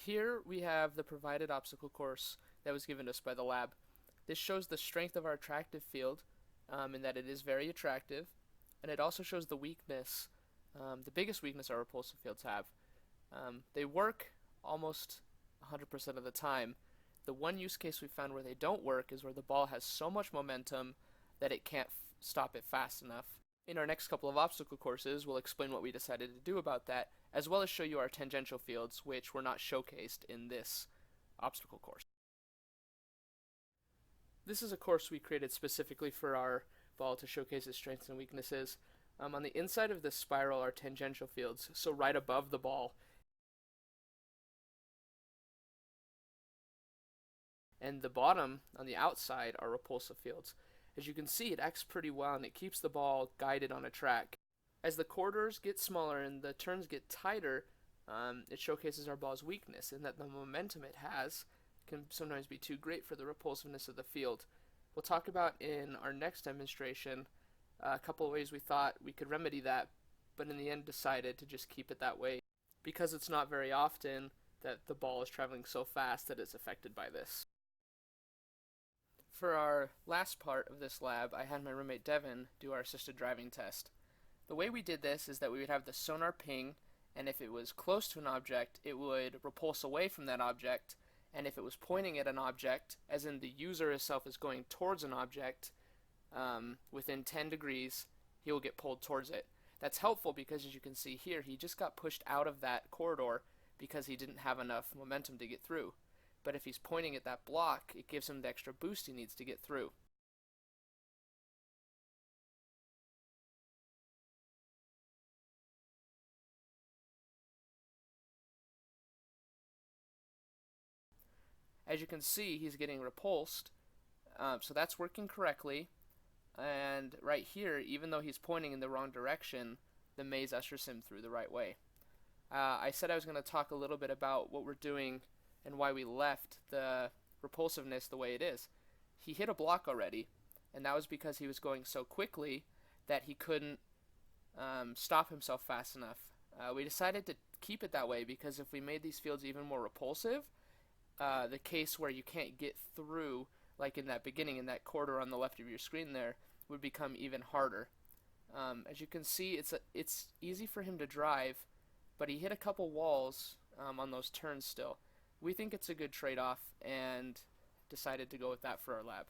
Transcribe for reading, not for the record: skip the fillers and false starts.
Here we have the provided obstacle course that was given to us by the lab. This shows the strength of our attractive field, in that it is very attractive, and it also shows the weakness, the biggest weakness our repulsive fields have. They work almost 100% of the time. The one use case we found where they don't work is where the ball has so much momentum that it can't stop it fast enough. In our next couple of obstacle courses, we'll explain what we decided to do about that, as well as show you our tangential fields, which were not showcased in this obstacle course. This is a course we created specifically for our ball to showcase its strengths and weaknesses. On the inside of this spiral are tangential fields, so right above the ball. And the bottom, on the outside, are repulsive fields. As you can see, it acts pretty well and it keeps the ball guided on a track. As the corridors get smaller and the turns get tighter, it showcases our ball's weakness in that the momentum it has can sometimes be too great for the repulsiveness of the field. We'll talk about in our next demonstration a couple of ways we thought we could remedy that, but in the end decided to just keep it that way because it's not very often that the ball is traveling so fast that it's affected by this. For our last part of this lab, I had my roommate Devin do our assisted driving test. The way we did this is that we would have the sonar ping, and if it was close to an object, it would repulse away from that object, and if it was pointing at an object, as in the user itself is going towards an object, within 10 degrees, he will get pulled towards it. That's helpful because, as you can see here, he just got pushed out of that corridor because he didn't have enough momentum to get through. But if he's pointing at that block, it gives him the extra boost he needs to get through. As you can see, he's getting repulsed, so that's working correctly. And right here, even though he's pointing in the wrong direction, the maze ushers him through the right way. I said I was going to talk a little bit about what we're doing and why we left the repulsiveness the way it is. He hit a block already, and that was because he was going so quickly that he couldn't stop himself fast enough. We decided to keep it that way because if we made these fields even more repulsive, the case where you can't get through, like in that beginning, in that corridor on the left of your screen there, would become even harder. As you can see, it's easy for him to drive, but he hit a couple walls on those turns still. We think it's a good trade-off and decided to go with that for our lab.